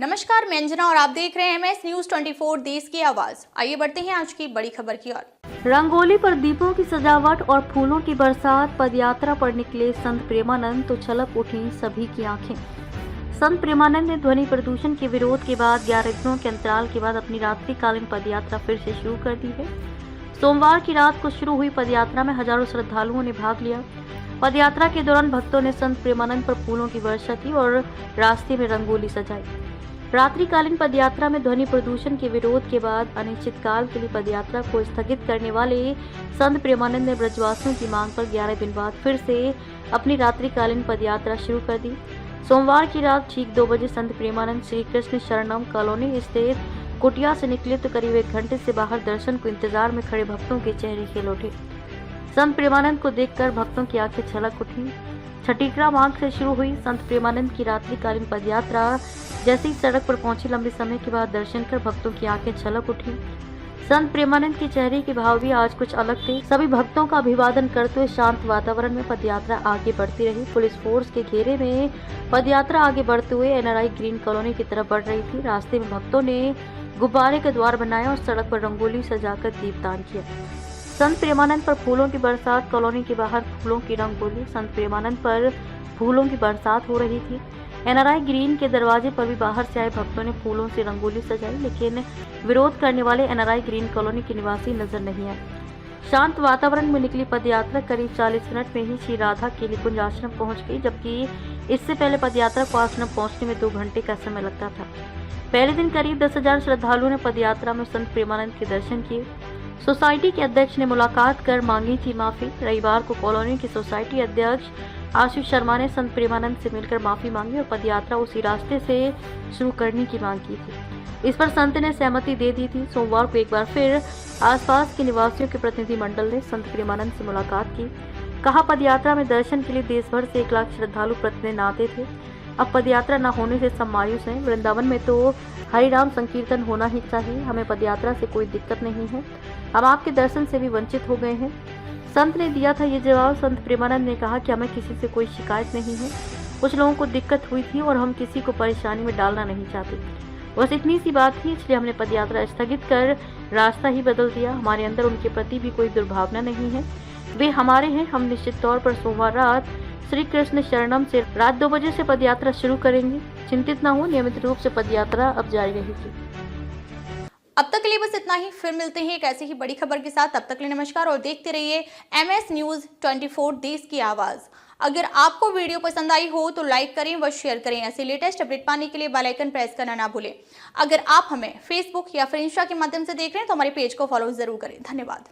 नमस्कार, मैं अंजना और आप देख रहे हैं MS न्यूज 24 देश की आवाज। आइए बढ़ते हैं आज की बड़ी खबर की ओर। रंगोली पर दीपों की सजावट और फूलों की बरसात। पदयात्रा पर निकले संत प्रेमानंद तो छलक उठी सभी की आंखें। संत प्रेमानंद ने ध्वनि प्रदूषण के विरोध के बाद 11 दिनों के अंतराल के बाद अपनी रात्रिकालीन पदयात्रा फिर से शुरू कर दी है। सोमवार की रात को शुरू हुई पदयात्रा में हजारों श्रद्धालुओं ने भाग लिया। पदयात्रा के दौरान भक्तों ने संत प्रेमानंद पर फूलों की वर्षा की और रास्ते में रंगोली सजाई। रात्रिकालीन पदयात्रा में ध्वनि प्रदूषण के विरोध के बाद अनिश्चितकाल के लिए पदयात्रा को स्थगित करने वाले संत प्रेमानंद ने ब्रजवासियों की मांग पर 11 दिन बाद फिर से अपनी रात्रिकालीन पदयात्रा शुरू कर दी। सोमवार की रात ठीक 2 बजे संत प्रेमानंद श्री कृष्ण शरणम कॉलोनी स्थित कुटिया से निकले तो करीब 1 घंटे से बाहर दर्शन को इंतजार में खड़े भक्तों के चेहरे खिल उठे। संत प्रेमानंद को देखकर भक्तों की आंखें छलक उठी। छठीकरा मार्ग से शुरू हुई संत प्रेमानंद की रात्रिकालीन पदयात्रा जैसे ही सड़क पर पहुंची, लंबे समय के बाद दर्शन कर भक्तों की आंखें छलक उठी। संत प्रेमानंद के चेहरे के भाव भी आज कुछ अलग थे। सभी भक्तों का अभिवादन करते हुए शांत वातावरण में पदयात्रा आगे बढ़ती रही। पुलिस फोर्स के घेरे में पदयात्रा आगे बढ़ते हुए NRI ग्रीन कॉलोनी की तरफ बढ़ रही थी। रास्ते में भक्तों ने गुब्बारे का द्वार बनाया और सड़क पर रंगोली सजाकर दीपदान किया। संत प्रेमानंद पर फूलों की बरसात। कॉलोनी के बाहर फूलों की रंगोली। संत प्रेमानंद पर फूलों की बरसात हो रही थी। NRI ग्रीन के दरवाजे पर भी बाहर से आए भक्तों ने फूलों से रंगोली सजाई, लेकिन विरोध करने वाले NRI ग्रीन कॉलोनी के निवासी नजर नहीं आए। शांत वातावरण में निकली पदयात्रा करीब 40 मिनट में ही श्री राधा केली कुंज आश्रम पहुंच गई, जबकि इससे पहले पदयात्रा को आश्रम पहुंचने में 2 घंटे का समय लगता था। पहले दिन करीब 10,000 श्रद्धालुओं ने पदयात्रा में संत प्रेमानंद के दर्शन किए। सोसाइटी के अध्यक्ष ने मुलाकात कर मांगी थी माफी। रविवार को कॉलोनी के सोसाइटी अध्यक्ष आशीष शर्मा ने संत प्रेमानंद से मिलकर माफी मांगी और पदयात्रा उसी रास्ते से शुरू करने की मांग की थी। इस पर संत ने सहमति दे दी थी। सोमवार को एक बार फिर आसपास के निवासियों के प्रतिनिधिमंडल ने संत प्रेमानंद से मुलाकात की। कहा, पदयात्रा में दर्शन के लिए देश भर से 1 लाख श्रद्धालु प्रतिदिन आते थे। अब पदयात्रा न होने से सब मायूस हैं। वृंदावन में तो हरिनाम संकीर्तन होना ही चाहिए। हमें पदयात्रा से कोई दिक्कत नहीं है। हम आपके दर्शन से भी वंचित हो गए हैं। संत ने दिया था ये जवाब। संत प्रेमानंद ने कहा कि हमें किसी से कोई शिकायत नहीं है। कुछ लोगों को दिक्कत हुई थी और हम किसी को परेशानी में डालना नहीं चाहते। बस इतनी सी बात थी, इसलिए हमने पदयात्रा स्थगित कर रास्ता ही बदल दिया। हमारे अंदर उनके प्रति भी कोई दुर्भावना नहीं है। वे हमारे हैं। हम निश्चित तौर पर सोमवार रात श्री कृष्ण शरणम से रात 2 बजे से पदयात्रा शुरू करेंगे। चिंतित न हो, नियमित रूप से पदयात्रा अब जारी रहेगी। अब तक के लिए बस इतना ही। फिर मिलते हैं एक ऐसी ही बड़ी खबर के साथ। तब तक के लिए नमस्कार और देखते रहिए MS न्यूज 24 देश की आवाज। अगर आपको वीडियो पसंद आई हो तो लाइक करें व शेयर करें। ऐसे लेटेस्ट अपडेट पाने के लिए बेल आइकन प्रेस करना ना भूलें। अगर आप हमें फेसबुक या फिर इंस्टा के माध्यम से देख रहे हैं तो हमारे पेज को फॉलो जरूर करें। धन्यवाद।